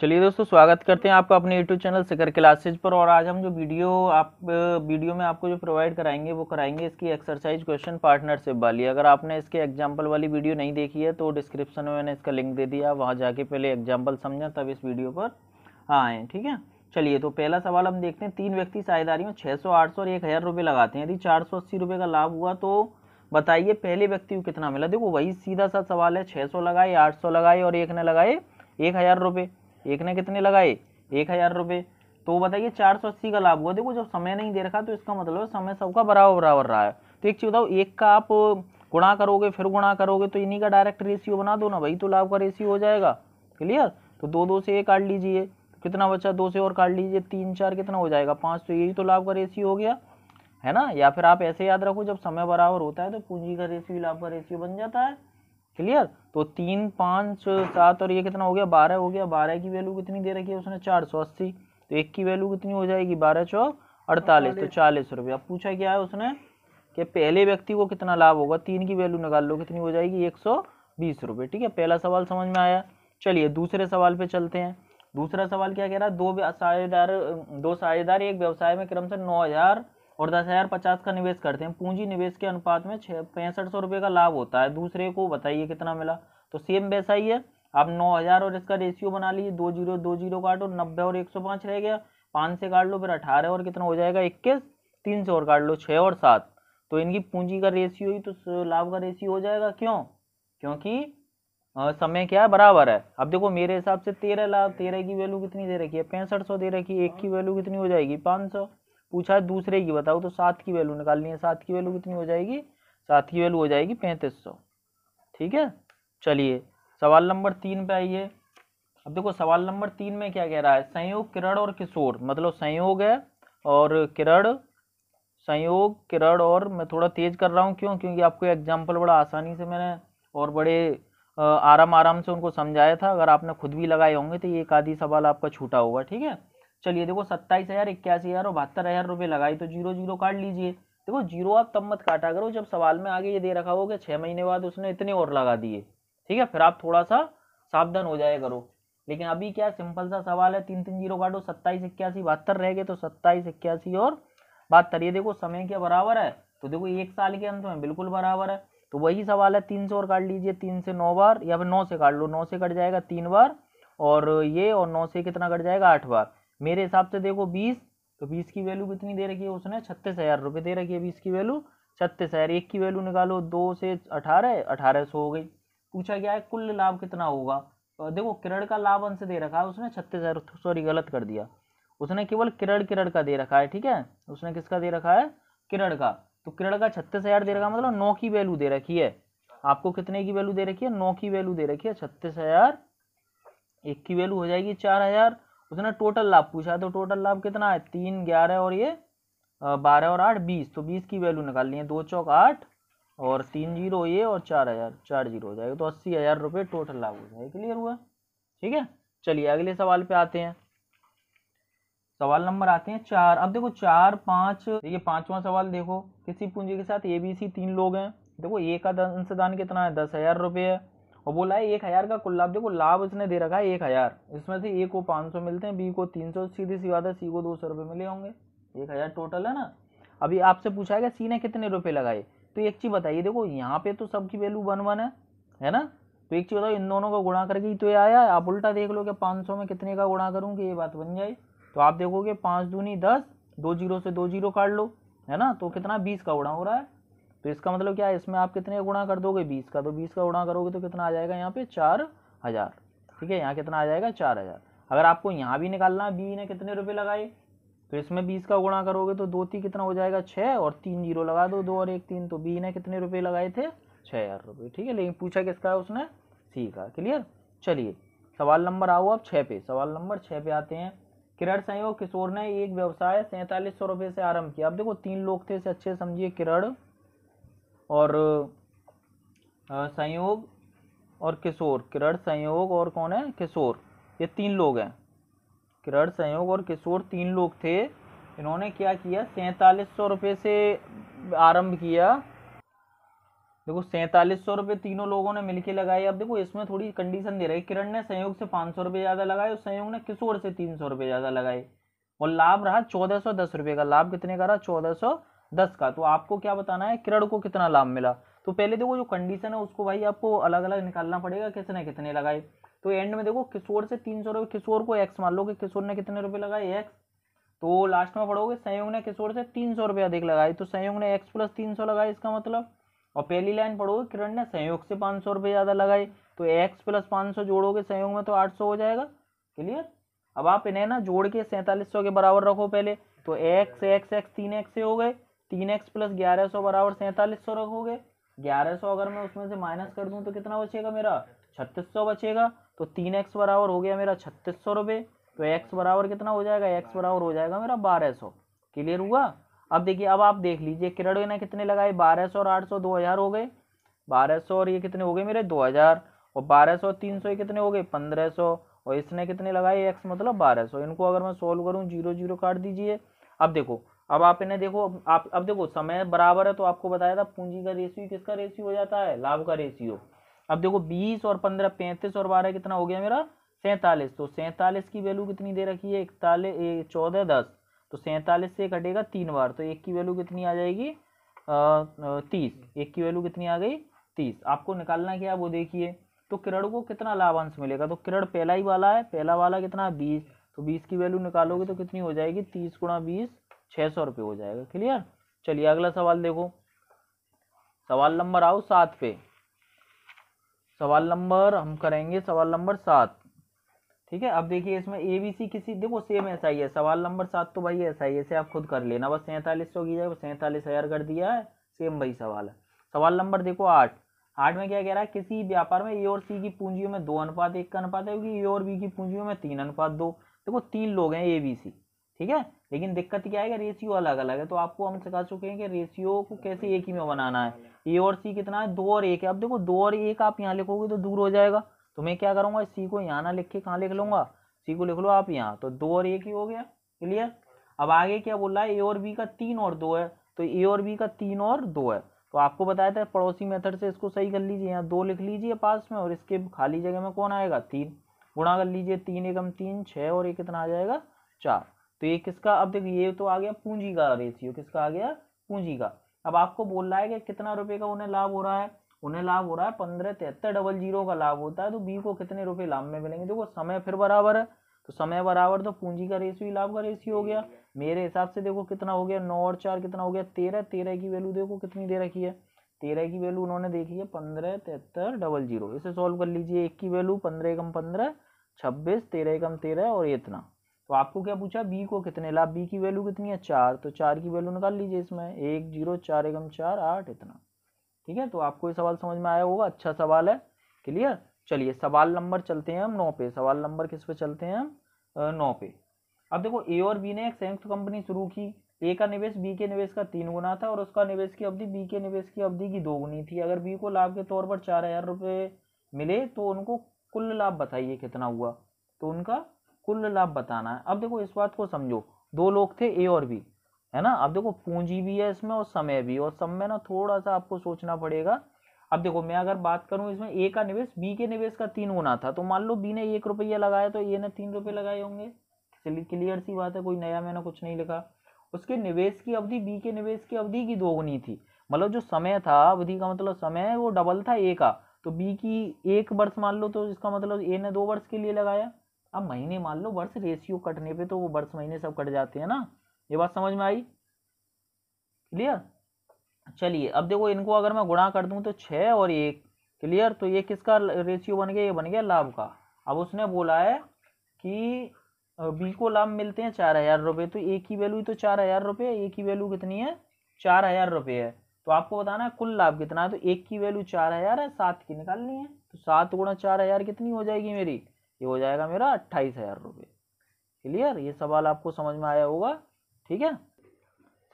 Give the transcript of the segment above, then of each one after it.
चलिए दोस्तों, स्वागत करते हैं आपका अपने यूट्यूब चैनल शिखर क्लासेज पर। और आज हम जो वीडियो में आपको जो प्रोवाइड कराएंगे वो कराएंगे इसकी एक्सरसाइज क्वेश्चन पार्टनरशिप वाली। अगर आपने इसके एग्जांपल वाली वीडियो नहीं देखी है तो डिस्क्रिप्शन में मैंने इसका लिंक दे दिया, वहाँ जाके पहले एग्जाम्पल समझा तब इस वीडियो पर आए। ठीक है, चलिए तो पहला सवाल हम देखते हैं। 3 व्यक्ति साझेदारी में 600, 800 और 1000 रुपये लगाते हैं। यदि 480 रुपये का लाभ हुआ तो बताइए पहले व्यक्ति को कितना मिला। देखो वही सीधा सा सवाल है, 600 लगाए, 800 लगाए और एक ने लगाए 1000 रुपये। एक ने कितने लगाए 1000 रुपये। तो बताइए 480 का लाभ हुआ। देखो जब समय नहीं दे रखा तो इसका मतलब समय सबका बराबर बराबर रहा है। तो एक चीज बताओ, एक का आप गुणा करोगे फिर गुणा करोगे तो इन्हीं का डायरेक्ट रेशियो बना दो ना भाई, तो लाभ का रेशियो हो जाएगा। क्लियर। तो दो दो से 1 काट लीजिए, कितना बचा, 2 से और काट लीजिए, 3 4 कितना हो जाएगा 5। तो यही तो लाभ का रेशियो हो गया है ना। या फिर आप ऐसे याद रखो, जब समय बराबर होता है तो पूंजी का रेशियो लाभ का रेशियो बन जाता है। क्लियर। तो 3 5 7 और ये कितना हो गया 12 हो गया। 12 की वैल्यू कितनी दे रखी है उसने 480। तो एक की वैल्यू कितनी हो जाएगी 12 चौक 48, तो 40 रुपये। अब पूछा क्या है उसने कि पहले व्यक्ति को कितना लाभ होगा। 3 की वैल्यू निकाल लो, कितनी हो जाएगी 120 रुपये। ठीक है, पहला सवाल समझ में आया। चलिए दूसरे सवाल पे चलते हैं। दूसरा सवाल क्या कह रहा है, दो साझेदार एक व्यवसाय में क्रमशः 9000 और 10,050 का निवेश करते हैं। पूंजी निवेश के अनुपात में 6500 रुपये का लाभ होता है। दूसरे को बताइए कितना मिला। तो सेम वैसा ही है, आप 9000 और इसका रेशियो बना लीजिए। 2 0 काटो, 90 और 105 रह गया, 5 से काट लो, फिर 18 और कितना हो जाएगा 21, 3 से और काट लो 6 और 7। तो इनकी पूंजी का रेशियो ही तो लाभ का रेशियो हो जाएगा। क्यों? क्योंकि समय क्या है बराबर है। अब देखो मेरे हिसाब से 13 लाभ, 13 की वैल्यू कितनी दे रखी है 6500 दे रखी है। एक की वैल्यू कितनी हो जाएगी 500। पूछा है दूसरे की बताओ, तो 7 की वैल्यू निकालनी है। 7 की वैल्यू कितनी हो जाएगी, 7 की वैल्यू हो जाएगी 3500। ठीक है, चलिए सवाल नंबर 3 पे आइए। अब देखो सवाल नंबर 3 में क्या कह रहा है, संयोग किरण और किशोर, मतलब संयोग है और किरण, संयोग किरण। और मैं थोड़ा तेज कर रहा हूँ क्यों, क्योंकि आपको एग्जाम्पल बड़ा आसानी से मैंने और बड़े आराम आराम से उनको समझाया था। अगर आपने खुद भी लगाए होंगे तो ये एक आधी सवाल आपका छूटा होगा। ठीक है, चलिए देखो 27,000, 81,000 और 72,000 रुपये लगाई, तो 0 0 काट लीजिए। देखो जीरो आप तब मत काटा करो जब सवाल में आगे ये दे रखा हो कि 6 महीने बाद उसने इतने और लगा दिए। ठीक है, फिर आप थोड़ा सा सावधान हो जाया करो। लेकिन अभी क्या सिंपल सा सवाल है, 3 3 जीरो काटो, 27 81 72 रह गए, तो 27 81 और 72। ये देखो समय क्या बराबर है, तो देखो 1 साल के अंत में बिल्कुल बराबर है। तो वही सवाल है, 3 से और काट लीजिए, 3 से 9 बार, या फिर 9 से काट लो, 9 से कट जाएगा 3 बार, और ये और 9 से कितना कट जाएगा 8 बार। मेरे हिसाब से देखो 20, तो 20 की वैल्यू कितनी दे रखी है उसने 36,000 रुपये दे रखी है। 20 की वैल्यू 36,000। एक की वैल्यू निकालो, 2 से 18, 1800 हो गई। पूछा क्या है कुल लाभ कितना होगा। तो देखो किरण का लाभ अंश दे रखा है उसने 36,000, सॉरी गलत कर दिया, उसने केवल किरण किरण का दे रखा है। ठीक है, उसने किसका दे रखा है, किरण का। तो किरण का 36,000 दे रखा, मतलब 9 की वैल्यू दे रखी है। आपको कितने की वैल्यू दे रखी है, 9 की वैल्यू दे रखी है 36,000। एक की वैल्यू हो जाएगी 4,000। उसने टोटल लाभ पूछा, तो टोटल लाभ कितना है 3 11 और ये 12 और 8 20। तो 20 की वैल्यू निकालनी है, 2 चौक 8 और 3 जीरो ये और 4,000, 4 जीरो हो जाएगा, तो 80,000 रुपये टोटल लाभ हो जाएगा। क्लियर हुआ। ठीक है, चलिए अगले सवाल पे आते हैं। सवाल नंबर आते हैं 4। अब देखो 4 5, देखिए पांचवा सवाल देखो, किसी पूंजी के साथ ABC 3 लोग हैं। देखो ए का अंशदान कितना है 10,000 रुपये है, और बोला है 1,000 का कुल लाभ। देखो लाभ इसने दे रखा है 1,000, इसमें से ए को 500 मिलते हैं, बी को 300, सीधी सी बात है सी को 200 रुपये मिले होंगे। 1,000 टोटल है ना। अभी आपसे पूछा है कि सी ने कितने रुपए लगाए। तो एक चीज बताइए, देखो यहाँ पे तो सबकी वैल्यू 1 1 है ना। तो एक चीज बताओ, इन दोनों का गुणा करके ही तो ये आया है। आप उल्टा देख लो कि 500 में कितने का गुणा करूँ कि ये बात बन जाए। तो आप देखोगे 5 दूनी 10, 2 जीरो से 2 जीरो काट लो, है ना, तो कितना 20 का गुणा हो रहा है। तो इसका मतलब क्या है, इसमें आप कितने गुणा कर दोगे 20 का, तो 20 का गुणा करोगे तो कितना आ जाएगा यहाँ पे 4,000। ठीक है, यहाँ कितना आ जाएगा 4,000। अगर आपको यहाँ भी निकालना है बी ने कितने रुपए लगाए, तो इसमें 20 का गुणा करोगे तो 2 3 कितना हो जाएगा 6, और 3 जीरो लगा दो, 2 और 1 3, तो बी ने कितने रुपए लगाए थे 6,000 रुपये। ठीक है, लेकिन पूछा किसका है उसने, सी का। क्लियर। चलिए सवाल नंबर आओ आप 6 पे। सवाल नंबर 6 पे आते हैं। किरण संयोग किशोर ने एक व्यवसाय 4700 रुपये से आरंभ किया। अब देखो 3 लोग थे, इसे अच्छे समझिए, किरण और संयोग और किशोर। किरण संयोग और कौन है किशोर, ये 3 लोग हैं। किरण संयोग और किशोर 3 लोग थे। इन्होंने क्या किया 4700 रुपये से आरंभ किया देखो 4700 रुपये तीनों लोगों ने मिलके लगाए। अब देखो इसमें थोड़ी कंडीशन दे रही है, किरण ने संयोग से 500 रुपये ज्यादा लगाए और संयोग ने किशोर से 300 रुपये ज्यादा लगाए और लाभ रहा 1410 रुपये का। लाभ कितने का रहा? 1410 का। तो आपको क्या बताना है, किरण को कितना लाभ मिला। तो पहले देखो जो कंडीशन है उसको भाई आपको अलग अलग निकालना पड़ेगा, किसने कितने लगाए। तो एंड में देखो किशोर से 300 रुपये, किशोर को एक्स मान लो कि किशोर ने कितने रुपये लगाए, एक्स। तो लास्ट में पढ़ोगे संयोग ने किशोर से 300 रुपये अधिक लगाए, तो संयोग ने एक्स प्लस 300 लगाए इसका मतलब। और पहली लाइन पढ़ोगे किरण ने संयोग से 500 रुपये ज्यादा लगाए, तो एक्स प्लस 500 जोड़ोगे संयोग में तो 800 हो जाएगा। क्लियर। अब आप इन्हें ना जोड़ के 4700 के बराबर रखो पहले। तो एक्स एक्स एक्स 3x से हो गए, 3x प्लस 1100 बराबर 4700 रखोगे। 1100 अगर मैं उसमें से माइनस कर दूं तो कितना बचेगा मेरा? 3600 बचेगा। तो 3x बराबर हो गया मेरा 3600 रुपये। तो x बराबर कितना हो जाएगा? x बराबर हो जाएगा मेरा 1200। क्लियर हुआ। अब देखिए, अब आप देख लीजिए किरण ने कितने लगाए, 1200 और 800 2000 हो गए। 1200 और ये कितने हो गए मेरे? 2000। और 1200 और 300 ये कितने हो गए? 1500। और इसने कितने लगाए? x मतलब 1200। इनको अगर मैं सोल्व करूं, 0 0 काट दीजिए। अब देखो, अब आप इन्हें देखो, आप अब देखो समय बराबर है तो आपको बताया था पूंजी का रेशियो किसका रेशियो हो जाता है? लाभ का रेशियो। अब देखो 20 और 15 35 और 12 कितना हो गया मेरा? 47। तो 47 की वैल्यू कितनी दे रखी है? 41 14 10। तो 47 से कटेगा 3 बार, तो एक की वैल्यू कितनी आ जाएगी? 30। एक की वैल्यू कितनी आ गई? 30। आपको निकालना क्या है वो देखिए। तो किरण को कितना लाभांश मिलेगा? तो किरण पहला ही वाला है, पहला वाला कितना? 20। तो 20 की वैल्यू निकालोगे तो कितनी हो जाएगी? 30 गुणा 20 600 रुपये हो जाएगा। क्लियर। चलिए अगला सवाल देखो। सवाल नंबर आओ 7 पे। सवाल नंबर हम करेंगे सवाल नंबर 7। ठीक है। अब देखिए इसमें ABC किसी, देखो सेम ऐसा ही है। सवाल नंबर 7 तो भाई ऐसा ही है, इसे आप खुद कर लेना। बस 4700 की जगह 47,000 कर दिया है, सेम वही सवाल है। सवाल नंबर देखो 8। 8 में क्या कह रहा है? किसी व्यापार में ए और सी की पूंजियों में 2:1 का अनुपात है, क्योंकि ए और बी की पूंजियों में 3:2। देखो 3 लोग हैं ABC। ठीक है। लेकिन दिक्कत क्या है कि रेशियो अलग अलग है। तो आपको हम सिखा चुके हैं कि रेशियो को कैसे एक ही में बनाना है। ए और सी कितना है? 2 और 1 है। अब देखो 2 और 1 आप यहाँ लिखोगे तो दूर हो जाएगा, तो मैं क्या करूंगा, सी को यहाँ ना लिख के कहाँ लिख लूंगा? सी को लिख लो आप यहाँ, तो 2 और 1 ही हो गया। क्लियर। अब आगे क्या बोल रहा है? ए और बी का 3 और 2 है, तो ए और बी का 3 और 2 है। तो आपको बताया था पड़ोसी मेथड से इसको सही कर लीजिए। यहाँ 2 लिख लीजिए पास में, और इसके खाली जगह में कौन आएगा? 3। गुणा कर लीजिए, 3 एकम 3 6 और ये कितना आ जाएगा? 4। तो ये किसका? अब देखिए ये तो आ गया पूंजी का रेशियो। किसका आ गया? पूंजी का। अब आपको बोल रहा है कि कितना रुपए का उन्हें लाभ हो रहा है? उन्हें लाभ हो रहा है 157300 का लाभ होता है। तो बी को कितने रुपए लाभ में मिलेंगे? देखो समय फिर बराबर है, तो समय बराबर तो पूंजी का रेशियो लाभ का रेशियो हो गया। मेरे हिसाब से देखो कितना हो गया? 9 और 4 कितना हो गया? 13। 13 की वैल्यू देखो कितनी दे रखी है? 13 की वैल्यू उन्होंने देखी है 157300। इसे सोल्व कर लीजिए। एक की वैल्यू 15 एकम 15 26, 13 एकम 13 और इतना। तो आपको क्या पूछा? बी को कितने लाभ? बी की वैल्यू कितनी है? 4। तो 4 की वैल्यू निकाल लीजिए इसमें। 1 0 4 एकम 4 8 इतना। ठीक है। तो आपको ये सवाल समझ में आया होगा, अच्छा सवाल है। क्लियर। चलिए सवाल नंबर चलते हैं हम 9 पे। सवाल नंबर किस पे चलते हैं हम? 9 पे। अब देखो ए और बी ने एक संयुक्त कंपनी शुरू की। ए का निवेश बी के निवेश का 3 गुना था और उसका निवेश की अवधि बी के निवेश की अवधि की 2 गुनी थी। अगर बी को लाभ के तौर पर 4000 रुपये मिले तो उनको कुल लाभ बताइए कितना हुआ। तो उनका कुल लाभ बताना है। अब देखो इस बात को समझो, 2 लोग थे ए और बी, है ना। अब देखो पूंजी भी है इसमें और समय भी, और सब में ना थोड़ा सा आपको सोचना पड़ेगा। अब देखो मैं अगर बात करूं इसमें, ए का निवेश बी के निवेश का 3 गुना था, तो मान लो बी ने 1 रुपया लगाया तो ए ने 3 रुपये लगाए होंगे। चलिए क्लियर सी बात है, कोई नया मैंने कुछ नहीं लिखा। उसके निवेश की अवधि बी के निवेश की अवधि की 2 गुनी थी। मतलब जो समय था, अवधि का मतलब समय है, वो डबल था ए का। तो बी की 1 वर्ष मान लो, तो इसका मतलब ए ने 2 वर्ष के लिए लगाया। अब महीने मान लो, वर्ष रेशियो कटने पे तो वो वर्ष महीने सब कट जाते हैं ना। ये बात समझ में आई? क्लियर। चलिए अब देखो इनको अगर मैं गुणा कर दूं तो 6 और 1। क्लियर। तो ये किसका रेशियो बन गया? ये बन गया लाभ का। अब उसने बोला है कि बी को लाभ मिलते हैं 4000 रुपये, तो ए की वैल्यू तो 4000 रुपये, ए की वैल्यू कितनी है? 4000 रुपये है। तो आपको बताना है कुल लाभ कितना है। तो एक की वैल्यू 4000 है, 7 की निकालनी है। तो 7 गुणा 4000 कितनी हो जाएगी मेरी? ये हो जाएगा मेरा 28,000 रुपये। क्लियर। ये सवाल आपको समझ में आया होगा। ठीक है।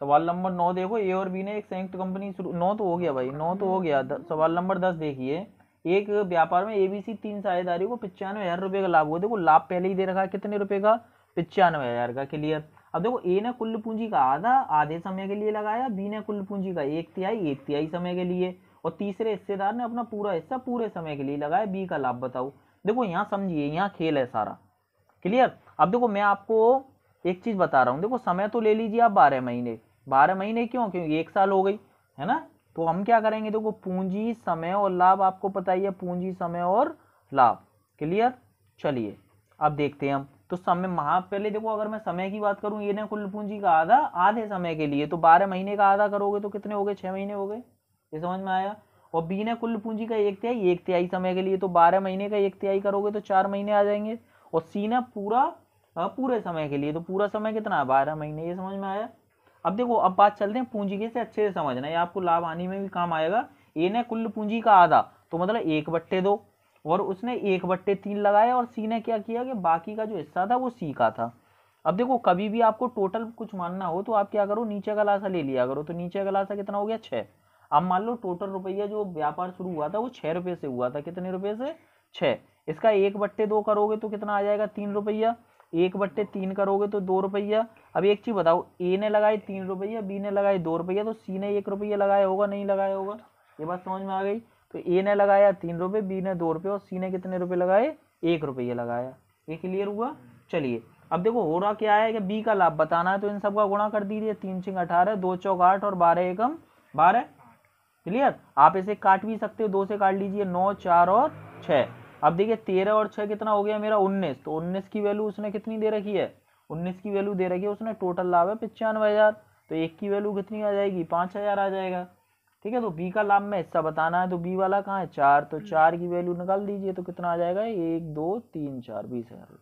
सवाल नंबर 9 देखो, ए और बी ने एक संयुक्त कंपनी शुरू, 9 तो हो गया भाई, 9 तो हो गया। सवाल नंबर 10 देखिए। एक व्यापार में एबीसी 3 साझेदारी को 95,000 रुपये का लाभ हुआ। देखो लाभ पहले ही दे रखा है, कितने रुपए का? 95,000 का। क्लियर। अब देखो ए ने कुल पूंजी का आधा आधे समय के लिए लगाया, बी ने कुल पूंजी का 1/3 1/3 समय के लिए, और तीसरे हिस्सेदार ने अपना पूरा हिस्सा पूरे समय के लिए लगाया, बी का लाभ बताओ। देखो यहाँ समझिए, यहाँ खेल है सारा, क्लियर। अब देखो मैं आपको एक चीज बता रहा हूँ, देखो समय तो ले लीजिए आप 12 महीने। 12 महीने क्यों? क्योंकि 1 साल हो गई है ना। तो हम क्या करेंगे, देखो पूंजी समय और लाभ आपको पता ही है, पूंजी समय और लाभ, क्लियर। चलिए अब देखते हैं हम। तो समय पहले देखो, अगर मैं समय की बात करूं, ये ना कुल पूंजी का आधा आधे समय के लिए, तो 12 महीने का आधा करोगे तो कितने हो गए? 6 महीने हो गए, ये समझ में आया। और बी ने कुल पूंजी का 1/3 समय के लिए, तो 12 महीने का 1/3 करोगे तो 4 महीने आ जाएंगे। और सी ने पूरे समय के लिए, तो पूरा समय कितना है? 12 महीने, ये समझ में आया। अब देखो, अब बात चलते हैं पूंजी के से अच्छे से समझना, ये आपको लाभ आने में भी काम आएगा। ए ने कुल पूंजी का आधा, तो मतलब 1/2, और उसने 1/3 लगाया, और सी ने क्या किया कि बाकी का जो हिस्सा था वो सी का था। अब देखो, कभी भी आपको टोटल कुछ मानना हो तो आप क्या करो, नीचे का लासा ले लिया करो। तो नीचे का लासा कितना हो गया? 6। अब मान लो टोटल रुपया जो व्यापार शुरू हुआ था वो 6 रुपये से हुआ था। कितने रुपए से? 6। इसका 1/2 करोगे तो कितना आ जाएगा? 3 रुपया। 1/3 करोगे तो 2 रुपया। अब एक चीज बताओ, ए ने लगाए 3 रुपया, बी ने लगाए 2 रुपया, तो सी ने 1 रुपया लगाया होगा, नहीं लगाया होगा? ये बात समझ में आ गई। तो ए ने लगाया 3 रुपये, बी ने 2 रुपये, और सी ने कितने रुपए लगाए? 1 रुपया लगाया। ये क्लियर हुआ। चलिए अब देखो, हो रहा क्या है कि बी का लाभ बताना है, तो इन सबका गुणा कर दीजिए। 3 6 18, 2 चौक 8 और 12 एकम 12, क्लियर। आप इसे काट भी सकते हो, 2 से काट लीजिए, 9 4 और 6। अब देखिए 13 और 6 कितना हो गया मेरा? 19। तो 19 की वैल्यू उसने कितनी दे रखी है? 19 की वैल्यू दे रखी है उसने, टोटल लाभ है 95,000। तो एक की वैल्यू कितनी आ जाएगी? 5,000 आ जाएगा, ठीक है। तो बी का लाभ में हिस्सा बताना है, तो बी वाला कहाँ है? 4। तो 4 की वैल्यू निकाल दीजिए, तो कितना आ जाएगा? 1 2 3 4, 20,000।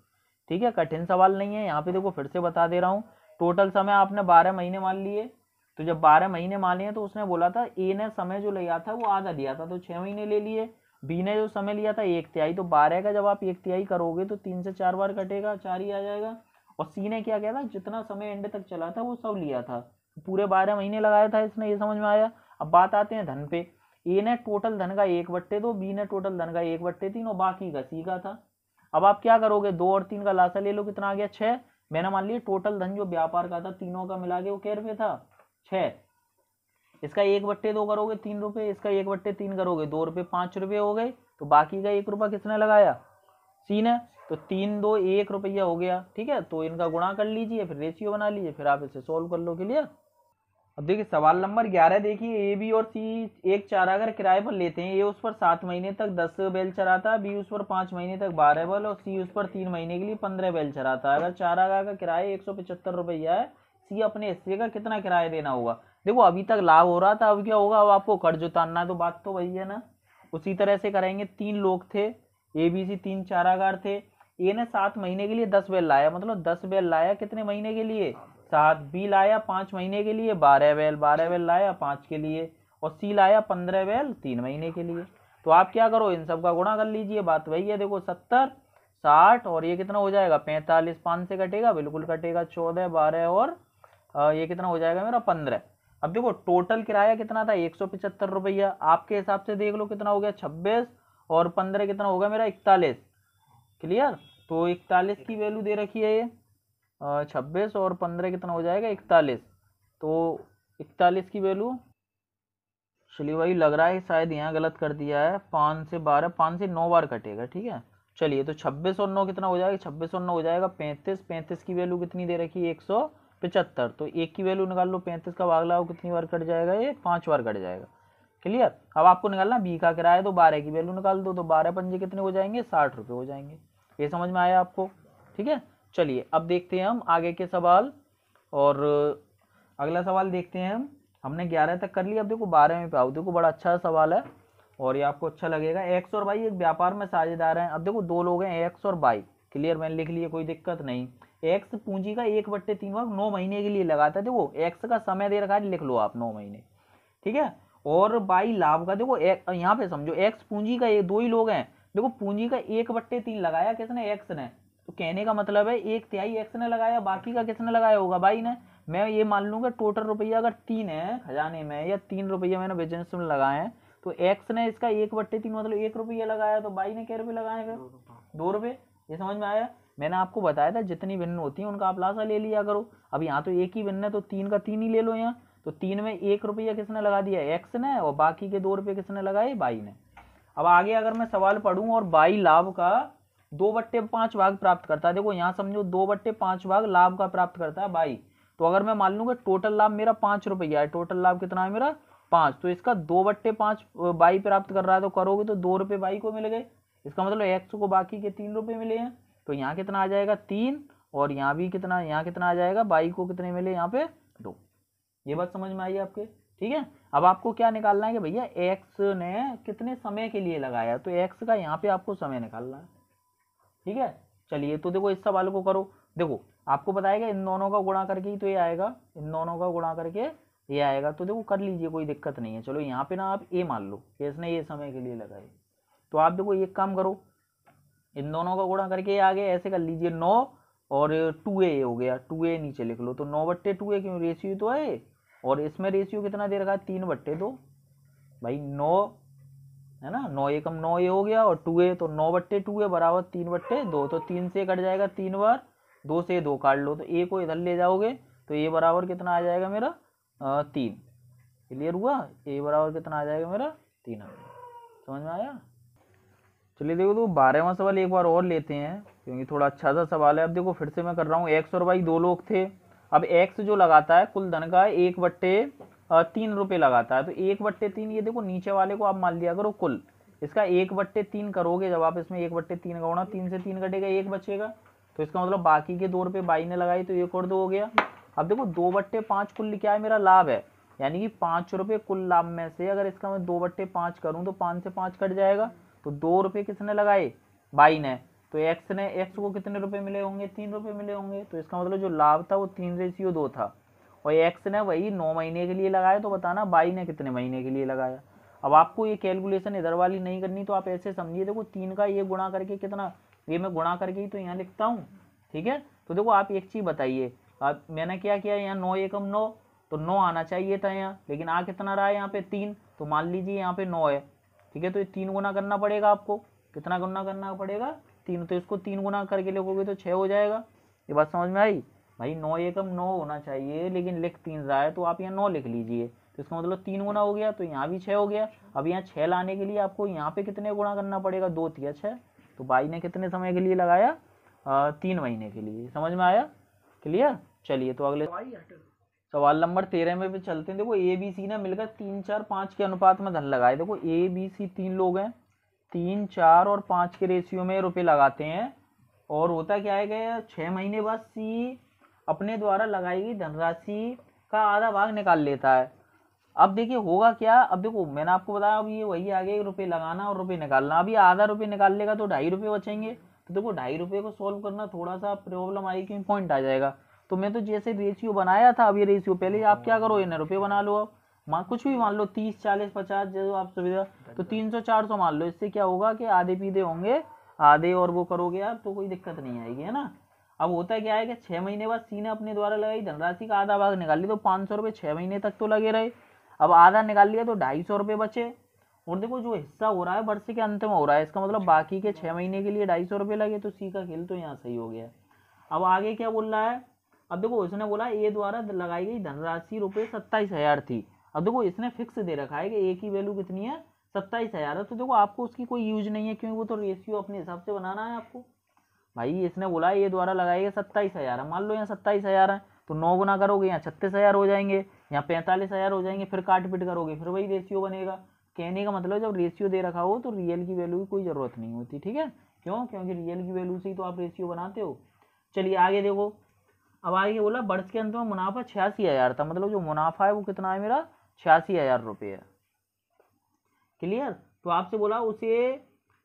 ठीक है, कठिन सवाल नहीं है। यहाँ पे देखो फिर से बता दे रहा हूँ, टोटल समय आपने 12 महीने मान लिए। तो जब 12 महीने माने हैं तो उसने बोला था, ए ने समय जो लिया था वो आधा लिया था, तो 6 महीने ले लिए। बी ने जो समय लिया था 1/3, तो 12 का जब आप 1/3 करोगे तो 3 से 4 बार कटेगा, 4 ही आ जाएगा। और सी ने क्या किया था? जितना समय एंड तक चला था वो सब लिया था, पूरे 12 महीने लगाया था इसने, ये समझ में आया। अब बात आते हैं धन पे। ए ने टोटल धन का 1/2, बी ने टोटल धन का 1/3, और बाकी का सी का था। अब आप क्या करोगे? 2 और 3 का लासा ले लो, कितना आ गया? 6। मैंने मान लिया टोटल धन जो व्यापार का था तीनों का मिला के वो क्या रुपये था? 6। इसका 1/2 करोगे 3 रुपए, इसका 1/3 करोगे 2 रुपए, 5 रुपए हो गए। तो बाकी का 1 रुपया किसने लगाया? सी ने। तो 3 2 1 रुपया हो गया, ठीक है। तो इनका गुणा कर लीजिए, फिर रेशियो बना लीजिए, फिर आप इसे सोल्व कर लो, क्लियर। अब देखिए सवाल नंबर 11, देखिए ए बी और सी एक चारागार किराए पर लेते हैं। ए उस पर 7 महीने तक 10 बैल चराता है, बी उस पर 5 महीने तक 12 बैल, और सी उस पर 3 महीने के लिए 15 बैल चराता है। अगर चारागार का किराया 175 रुपया है, सी अपने हिस्से का कितना किराया देना होगा? देखो अभी तक लाभ हो रहा था, अब क्या होगा? अब आपको कर्ज उतारना है, तो बात तो वही है ना। उसी तरह से करेंगे। 3 लोग थे, ए बी सी 3 चारागार थे। ए ने 7 महीने के लिए 10 बैल लाया, मतलब 10 बैल लाया कितने महीने के लिए? 7। बी लाया 5 महीने के लिए 12 बैल, 12 बैल लाया 5 के लिए। और सी लाया 15 बैल 3 महीने के लिए। तो आप क्या करो, इन सब का गुणा कर लीजिए, बात वही है। देखो 70 60, और ये कितना हो जाएगा? 45। 5 से कटेगा? बिल्कुल कटेगा। 14 12 और ये कितना हो जाएगा मेरा? 15। अब देखो टोटल किराया कितना था? 175 रुपया। आपके हिसाब से देख लो कितना हो गया? 26 और 15 कितना होगा मेरा? 41, क्लियर। तो 41 की वैल्यू दे रखी है ये, 26 और 15 कितना हो जाएगा? 41। तो 41 की वैल्यू, चलिए भाई लग रहा है शायद यहाँ गलत कर दिया है। 5 से 12, 5 से 9 बार कटेगा, ठीक है। चलिए तो 26 और 9 कितना हो जाएगा? 26 और 9 हो जाएगा 35। 35 की वैल्यू कितनी दे रखी है? 175। तो एक की वैल्यू निकाल लो, 35 का भाग लगाओ, कितनी बार कट जाएगा? ये 5 बार कट जाएगा, क्लियर। अब आपको निकालना बी का किराया, तो 12 की वैल्यू निकाल दो, तो 12 पंजे कितने हो जाएंगे? 60 रुपये हो जाएंगे। ये समझ में आया आपको? ठीक है। चलिए अब देखते हैं हम आगे के सवाल, और अगला सवाल देखते हैं हम। हमने 11 तक कर लिया, अब देखो 12 में पे आओ। देखो बड़ा अच्छा सवाल है और ये आपको अच्छा लगेगा। एक्स और वाई एक व्यापार में साझेदार हैं। अब देखो 2 लोग हैं, एक्स और वाई, क्लियर। मैंने लिख लिया, कोई दिक्कत नहीं। एक्स पूंजी का 1/3 भाग 9 महीने के लिए लगाता है। देखो एक्स का समय दे रखा है, लिख लो आप 9 महीने, ठीक है। और बाई लाभ का, देखो यहाँ पे समझो एक्स पूंजी का, ये 2 ही लोग हैं। देखो पूंजी का 1/3 लगाया किसने? एक्स ने। तो कहने का मतलब है 1/3 एक्स ने लगाया, बाकी का किसने लगाया होगा? बाई ने। मैं ये मान लूंगा टोटल रुपया अगर 3 है खजाने में, या 3 रुपया मैंने बिजनेस में लगाए हैं, तो एक्स ने इसका 1/3 मतलब 1 रुपया लगाया, तो बाई ने क्या रुपये लगाए? फिर 2 रुपये। ये समझ में आया? मैंने आपको बताया था जितनी भिन्न होती है उनका आप लासा ले लिया करो। अब यहाँ तो एक ही भिन्न है, तो 3 का 3 ही ले लो यहाँ। तो 3 में 1 रुपया किसने लगा दिया, एक्स ने, और बाकी के 2 रुपये किसने लगाए, वाई ने। अब आगे अगर मैं सवाल पढ़ूं और वाई लाभ का 2/5 भाग प्राप्त करता है, देखो यहाँ समझो 2/5 भाग लाभ का प्राप्त करता है वाई, तो अगर मैं मान लूँ कि टोटल लाभ मेरा 5 रुपया है, टोटल लाभ कितना है मेरा 5, तो इसका 2/5 वाई प्राप्त कर रहा है, तो करोगे तो 2 रुपये वाई को मिल गए, इसका मतलब एक्स को बाकी के 3 रुपये मिले हैं, तो यहाँ कितना आ जाएगा 3, और यहाँ भी कितना, यहाँ कितना आ जाएगा, वाई को कितने मिले यहाँ पे 2। ये बात समझ में आई आपके, ठीक है। अब आपको क्या निकालना है कि भैया एक्स ने कितने समय के लिए लगाया, तो एक्स का यहाँ पे आपको समय निकालना है, ठीक है। चलिए तो देखो इस सवाल को करो, देखो आपको बताएगा इन दोनों का गुणा करके ही तो ये आएगा, इन दोनों का गुणा करके ये आएगा, तो देखो कर लीजिए, कोई दिक्कत नहीं है। चलो यहाँ पे ना आप ए मान लो कि इसने ये समय के लिए लगाए, तो आप देखो एक काम करो, इन दोनों का गुणा करके आगे ऐसे कर लीजिए 9 और 2a हो गया, 2a नीचे लिख लो, तो 9/2a, क्यों रेशियो तो है, और इसमें रेशियो कितना दे रखा है 3/2, भाई 9 है ना, 9 एकम 9a हो गया, और 2a, तो 9/2a बराबर 3/2, तो 3 से कट जाएगा 3 बार, 2 से 2 काट लो, तो a को इधर ले जाओगे तो a बराबर कितना आ जाएगा मेरा 3। क्लियर हुआ, a बराबर कितना आ जाएगा मेरा 3, समझ में आया। चलिए देखो तो 12वां सवाल एक बार और लेते हैं, क्योंकि थोड़ा अच्छा सा सवाल है। अब देखो फिर से मैं कर रहा हूँ, एक्स और वाई 2 लोग थे, अब एक्स जो लगाता है कुल धन का 1/3 रुपये लगाता है, तो 1/3, ये देखो नीचे वाले को आप मान लिया करो कुल, इसका 1/3 करोगे, जब आप इसमें 1/3 का गुणा, 3 से 3 कटेगा 1 बचेगा, तो इसका मतलब बाकी के 2 रुपये बाई ने लगाई, तो 1 और 2 हो गया। अब देखो 2/5 कुल क्या है मेरा लाभ है, यानी कि 5 रुपये कुल लाभ में से अगर इसका मैं 2/5 करूँ तो 5 से 5 कट जाएगा, तो 2 रुपये किसने लगाए, बाई ने, तो एक्स को कितने रुपए मिले होंगे, 3 रुपये मिले होंगे, तो इसका मतलब जो लाभ था वो 3/2 था, और एक्स ने वही 9 महीने के लिए लगाया, तो बताना बाई ने कितने महीने के लिए लगाया। अब आपको ये कैलकुलेशन इधर वाली नहीं करनी, तो आप ऐसे समझिए, देखो 3 का ये गुणा करके कितना, ये मैं गुणा करके ही तो यहाँ लिखता हूँ, ठीक है। तो देखो आप एक चीज बताइए, मैंने क्या किया, यहाँ 9 एकम 9, तो 9 आना चाहिए था यहाँ, लेकिन आ कितना रहा है यहाँ पे 3, तो मान लीजिए यहाँ पे 9 है, ठीक है, तो ये 3 गुना करना पड़ेगा आपको, कितना गुना करना पड़ेगा 3, तो इसको 3 गुना करके लिखोगे तो 6 हो जाएगा। ये बात समझ में आई, भाई 9 एकम 9 होना चाहिए, लेकिन लिख 3 रहा है, तो आप यहाँ 9 लिख लीजिए, तो इसका मतलब 3 गुना हो गया, तो यहाँ भी 6 हो गया। अब यहाँ 6 लाने के लिए आपको यहाँ पे कितने गुना करना पड़ेगा, 2 तिया 6, तो बाई ने कितने समय के लिए लगाया, 3 महीने के लिए, समझ में आया, क्लियर। चलिए तो अगले सवाल नंबर 13 में भी चलते हैं। देखो ए बी सी ने मिलकर 3, 4, 5 के अनुपात में धन लगाए, देखो ए बी सी 3 लोग हैं, 3, 4 और 5 के रेशियो में रुपए लगाते हैं, और होता क्या है कि 6 महीने बाद सी अपने द्वारा लगाई गई धनराशि का आधा भाग निकाल लेता है। अब देखिए होगा क्या, अब देखो मैंने आपको बताया, अब ये वही आगे रुपए लगाना और रुपए निकालना, अभी आधा रुपये निकाल लेगा तो 2.5 रुपये बचेंगे, तो देखो 2.5 रुपये को सॉल्व करना थोड़ा सा प्रॉब्लम आई, क्योंकि पॉइंट आ जाएगा, तो मैं तो जैसे रेशियो बनाया था, अब ये रेशियो पहले आप क्या करो, इन्हें रुपये बना लो, अब कुछ भी मान लो 30, 40, 50 जो आप सुविधा, तो 300, 400 मान लो, इससे क्या होगा कि आधे पीधे होंगे, आधे और वो करोगे आप तो कोई दिक्कत नहीं आएगी, है ना। अब होता क्या है कि 6 महीने बाद सी ने अपने द्वारा लगाई धनराशि का आधा भाग निकाल लिया, तो 500 रुपये 6 महीने तक तो लगे रहे, अब आधा निकाल लिया तो 250 रुपये बचे, और देखो जो हिस्सा हो रहा है वर्ष के अंत में हो रहा है, इसका मतलब बाकी के 6 महीने के लिए 250 रुपये लगे, तो सी का खेल तो यहाँ सही हो गया। अब आगे क्या बोल रहा है, अब देखो उसने बोला ए द्वारा लगाई गई धनराशि रुपये 27,000 थी, अब देखो इसने फिक्स दे रखा है कि ए की वैल्यू कितनी है 27,000 है, तो देखो आपको उसकी कोई यूज नहीं है, क्योंकि वो तो रेशियो अपने हिसाब से बनाना है आपको। भाई इसने बोला ए द्वारा लगाई गई 27,000 है, मान लो यहाँ 27,000 है, तो 9 गुना करोगे यहाँ 36,000 हो जाएंगे, यहाँ 45,000 हो जाएंगे, फिर काट पीट करोगे फिर वही रेशियो बनेगा। कहने का मतलब जब रेशियो दे रखा हो तो रियल की वैल्यू की कोई जरूरत नहीं होती, ठीक है, क्यों, क्योंकि रियल की वैल्यू से ही तो आप रेशियो बनाते हो। चलिए आगे देखो, अब आगे बोला वर्ष के अंत में मुनाफा 86,000 था, मतलब जो मुनाफा है वो कितना है मेरा 86,000 रुपये है, क्लियर। तो आपसे बोला उसे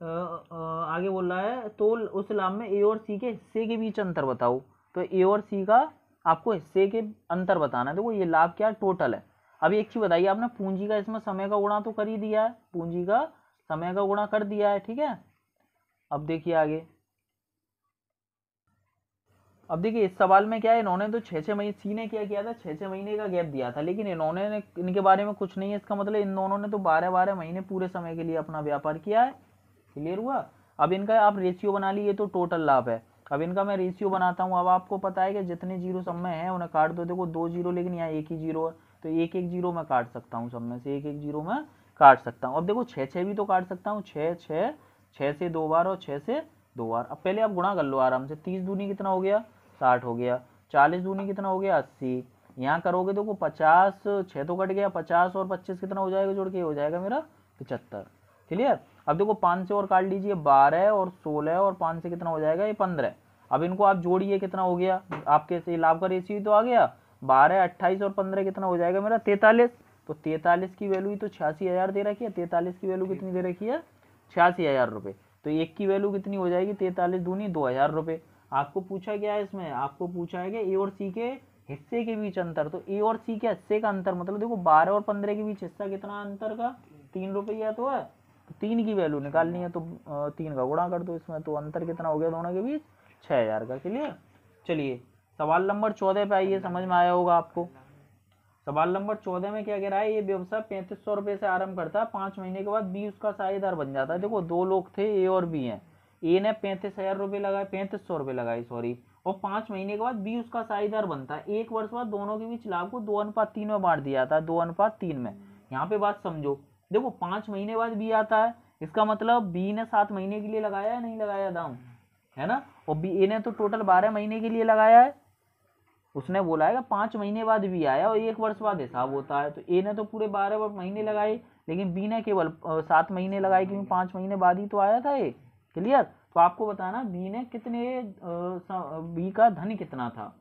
आगे बोल रहा है तो उस लाभ में ए और सी के हिस्से के बीच अंतर बताओ, तो ए और सी का आपको हिस्से के अंतर बताना है। देखो ये लाभ क्या टोटल है। अब एक चीज बताइए, आपने पूंजी का इसमें समय का गुणा तो कर ही दिया है, पूंजी का समय का गुणा कर दिया है, ठीक है। अब देखिए आगे, अब देखिए इस सवाल में क्या है, इन्होंने तो 6-6 महीने, सी ने क्या किया था 6-6 महीने का गैप दिया था, लेकिन इन्होंने इनके बारे में कुछ नहीं है, इसका मतलब इन दोनों ने तो 12-12 महीने पूरे समय के लिए अपना व्यापार किया है, क्लियर हुआ। अब इनका आप रेशियो बना ली, ये तो टोटल लाभ है, अब इनका मैं रेशियो बनाता हूँ। अब आपको पता है कि जितने जीरो सब में है उन्हें काट दो, देखो 2 जीरो, लेकिन यहाँ 1 ही जीरो है, तो एक एक जीरो मैं काट सकता हूँ, सब में से एक एक जीरो मैं काट सकता हूँ। अब देखो 6 6 भी तो काट सकता हूँ, 6 6 6 से 2 बार और 6 से 2 बार। अब पहले आप गुणा कर लो आराम से, 30 दूनी कितना हो गया 60 हो गया, 40 दूनी कितना हो गया 80, यहाँ करोगे तो 50, 6 तो कट गया, 50 और 25 कितना हो जाएगा जोड़ के, हो जाएगा मेरा 75। क्लियर। अब देखो 5 से और काट लीजिए, 12 और 16 और 5 से कितना हो जाएगा ये 15। अब इनको आप जोड़िए, कितना हो गया आपके से लाभ का रेशियो तो आ गया, 12 28 और 15 कितना हो जाएगा मेरा 43। तो 43 की वैल्यू तो 86,000 दे रखी है, 43 की वैल्यू कितनी दे रखी है 86,000 रुपये। तो एक की वैल्यू कितनी हो जाएगी 43 दूनी 2,000 रुपये। आपको पूछा गया है इसमें, आपको पूछा है कि ए और सी के हिस्से के बीच अंतर, तो ए और सी के हिस्से का अंतर मतलब देखो 12 और 15 के बीच हिस्सा कितना अंतर का 3 रुपया तो है, तो 3 की वैल्यू निकालनी है, तो 3 का गुणा कर दो इसमें, तो अंतर कितना हो गया दोनों के बीच 6,000 का। क्लियर। चलिए सवाल नंबर 14 पे आइए, समझ में आया होगा आपको। सवाल नंबर 14 में क्या कह रहा है, ये व्यवसाय 3500 रुपये से आरंभ करता है, 5 महीने के बाद बी उसका साझेदार बन जाता है। देखो दो लोग थे ए और बी हैं, ए ने 35,000 रुपये लगाए, 3500 रुपये लगाए सॉरी, और 5 महीने के बाद बी उसका साझेदार बनता है। 1 वर्ष बाद दोनों के बीच लाभ को 2:3 में बांट दिया जाता है, 2:3 में। यहाँ पे बात समझो, देखो 5 महीने बाद बी आता है, इसका मतलब बी ने 7 महीने के लिए लगाया है, नहीं लगाया दाम, है ना, और बी ए ने तो टोटल 12 महीने के लिए लगाया है। उसने बोला है कि 5 महीने बाद भी आया और 1 वर्ष बाद हिसाब होता है, तो ए ने तो पूरे 12 महीने लगाए, लेकिन बी ने केवल 7 महीने लगाए, क्योंकि 5 महीने बाद ही तो आया था ये। क्लियर। तो आपको बताना बी ने कितने, बी का धन कितना था।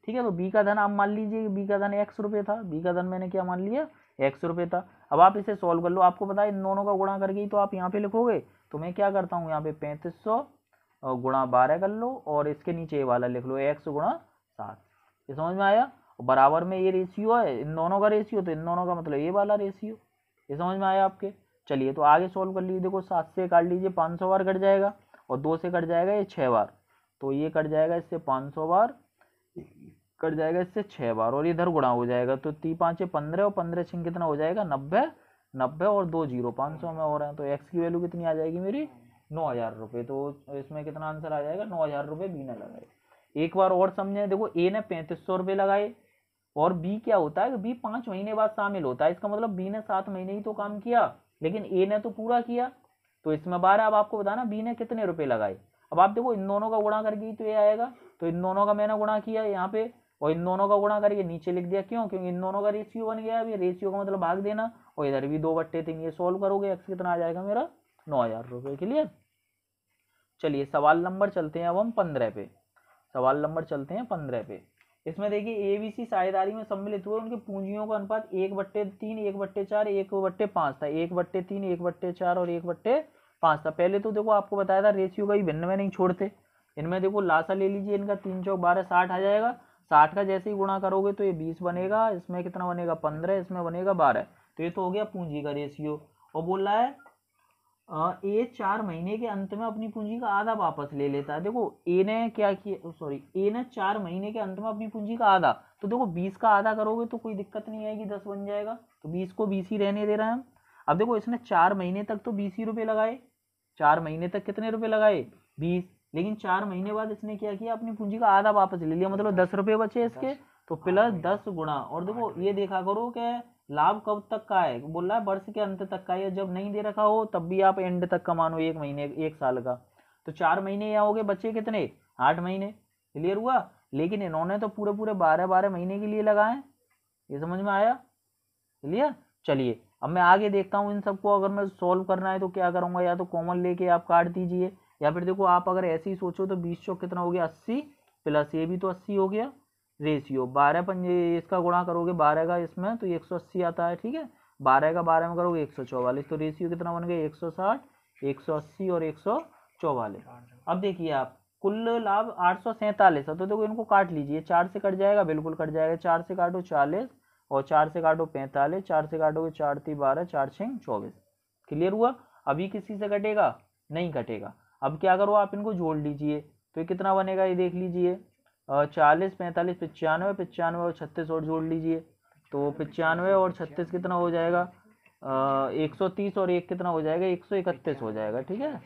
ठीक है, तो बी का धन आप मान लीजिए, बी का धन x रुपये था, बी का धन मैंने क्या मान लिया x रुपये था। अब आप इसे सॉल्व कर लो, आपको पता है इन दोनों का गुणा करके ही तो आप यहाँ पे लिखोगे, तो मैं क्या करता हूँ यहाँ पे 3500 गुणा 12 कर लो, और इसके नीचे ये वाला लिख लो x गुणा 7। ये समझ में आया। बराबर में ये रेशियो है इन दोनों का रेशियो, तो इन दोनों का मतलब ये वाला रेशियो। ये समझ में आया आपके। चलिए तो आगे सॉल्व कर लीजिए। देखो 7 से काट लीजिए 500 बार कट जाएगा, और 2 से कट जाएगा ये 6 बार, तो ये कट जाएगा इससे 500 बार, कट जाएगा इससे 6 बार, और इधर गुणा हो जाएगा, तो 3 5 15 और 15 6 कितना हो जाएगा 90, 90 और 2 जीरो 500 में हो रहा है, तो x की वैल्यू कितनी आ जाएगी मेरी 9,000 रुपये। तो इसमें कितना आंसर आ जाएगा 9,000 रुपये बी ने लगाए। एक बार और समझे, देखो ए ने 3500 रुपये लगाए, और बी क्या होता है, बी 5 महीने बाद शामिल होता है, इसका मतलब बी ने 7 महीने ही तो काम किया, लेकिन ए ने तो पूरा किया, तो इसमें 12। अब आपको बताना बी ने कितने रुपए लगाए। अब आप देखो इन दोनों का गुणा करके तो ये आएगा, तो इन दोनों का मैंने गुणा किया यहाँ पे, और इन दोनों का गुणा करके नीचे लिख दिया, क्यों, क्योंकि इन दोनों का रेशियो बन गया। अब ये रेशियो का मतलब भाग देना, और इधर भी 2/3, ये सोल्व करोगे एक्स कितना आ जाएगा मेरा 9,000 रुपये। क्लियर। चलिए सवाल नंबर चलते हैं अब हम 15 पे। सवाल नंबर चलते हैं 15 पे। इसमें देखिए ABC साझेदारी में सम्मिलित हुए, उनके पूंजियों का अनुपात 1/3, 1/4, 1/5 था। 1/3, 1/4 और 1/5 था। पहले तो देखो आपको बताया था रेशियो का ही भिन्न में नहीं छोड़ते। इनमें देखो लासा ले लीजिए, इनका 3 चौक 12 60 आ जाएगा। 60 का जैसे ही गुणा करोगे तो ये 20 बनेगा, इसमें कितना बनेगा 15, इसमें बनेगा 12। तो ये तो हो गया पूंजी का रेशियो। और बोल रहा है ए 4 महीने के अंत में अपनी पूंजी का आधा वापस ले लेता है। देखो ए ने क्या किया, सॉरी ए ने 4 महीने के अंत में अपनी पूंजी का आधा, तो देखो 20 का आधा करोगे तो कोई दिक्कत नहीं आएगी, 10 बन जाएगा, तो 20 को 20 ही रहने दे रहे हैं हम। अब देखो इसने 4 महीने तक तो 20 ही रुपये लगाए, 4 महीने तक कितने रुपए लगाए 20, लेकिन 4 महीने बाद इसने क्या किया, अपनी पूंजी का आधा वापस ले लिया, मतलब 10 रुपये बचे इसके, तो प्लस 10 गुणा। और देखो ये देखा करो कि लाभ कब तक का है, बोल रहा है वर्ष के अंत तक का है, जब नहीं दे रखा हो तब भी आप एंड तक का मानो, 1 महीने 1 साल का। तो 4 महीने यहाँ हो गए, बचे कितने 8 महीने। क्लियर हुआ। लेकिन इन्होंने तो पूरे पूरे 12 महीने के लिए लगाए। ये समझ में आया। क्लियर। चलिए अब मैं आगे देखता हूँ इन सबको, अगर मैं सॉल्व करना है तो क्या करूँगा, या तो कॉमन लेके आप काट दीजिए, या फिर देखो आप अगर ऐसे ही सोचो तो 20 चौक कितना हो गया 80, प्लस ये भी तो 80 हो गया, रेशियो 12 पंजे इसका गुणा करोगे 12 का इसमें तो 180 आता है। ठीक है, 12 का 12 में करोगे 144, तो रेशियो कितना बन गया 160, 180 और 144। अब देखिए आप कुल लाभ 847 है, तो देखो इनको काट लीजिए, 4 से कट जाएगा, बिल्कुल कट जाएगा, 4 से काटो 40, और 4 से काटो 45, 4 से काटोगे 4 3 12, 4 6 24। क्लियर हुआ। अभी किसी से कटेगा नहीं कटेगा। अब क्या करो आप इनको जोड़ लीजिए, तो ये कितना बनेगा ये देख लीजिए, 40 45 95, 95 और 36 और जोड़ लीजिए, तो 95 और 36 कितना हो जाएगा 130, और एक कितना हो जाएगा 131 हो जाएगा। ठीक है,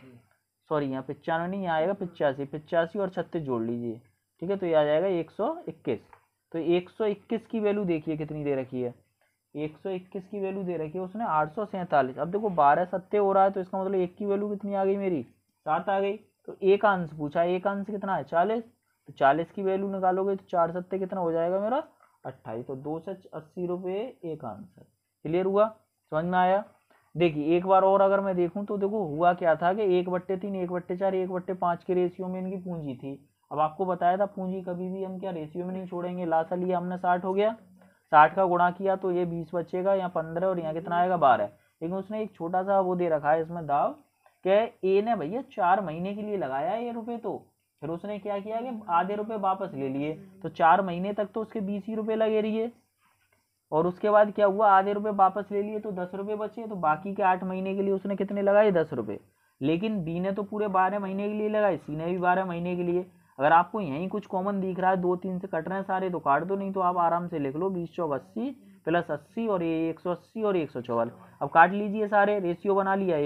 सॉरी यहाँ 95 नहीं आएगा 85, 85 और 36 जोड़ लीजिए। ठीक है, तो ये आ जाएगा 121। तो 121 की वैल्यू देखिए कितनी दे रखी है, 121 की वैल्यू दे रखी है उसने 847। अब देखो 12 सत्ते हो रहा है, तो इसका मतलब 1 की वैल्यू कितनी आ गई मेरी, 7 आ गई। तो एक अंश पूछा, एक अंश कितना है 40, तो 40 की वैल्यू निकालोगे तो 4 सत्ते कितना हो जाएगा मेरा 28। तो 280 रुपये एक आंसर। क्लियर हुआ, समझ में आया। देखिए एक बार और अगर मैं देखूं तो देखो हुआ क्या था कि 1/3, 1/4, 1/5 के रेशियो में इनकी पूंजी थी। अब आपको बताया था पूंजी कभी भी हम क्या रेशियो में नहीं छोड़ेंगे। लासा लिया हमने 60 हो गया, 60 का गुणा किया तो ये 20 बचेगा, यहाँ 15 और यहाँ कितना आएगा 12। लेकिन उसने एक छोटा सा वो दे रखा है इसमें दाव कि ए ने भैया 4 महीने के लिए लगाया ये रुपए, तो फिर उसने क्या किया कि आधे रुपए वापस ले लिए, तो 4 महीने तक तो उसके 20 ही रुपए लगे रहिए। और उसके बाद क्या हुआ, आधे रुपए वापस ले लिए तो 10 रुपए बचे, तो बाकी के 8 महीने के लिए उसने कितने लगाए 10 रुपए। लेकिन बी ने तो पूरे 12 महीने के लिए लगाए, सी ने भी 12 महीने के लिए। अगर आपको यहीं कुछ कॉमन दिख रहा है, 2 3 से कट रहे हैं सारे, तो काट दो, नहीं तो आप आराम से लिख लो 20 चौक 80 प्लस 80 और ये 180 और 144। अब काट लीजिए सारे, रेशियो बना लिया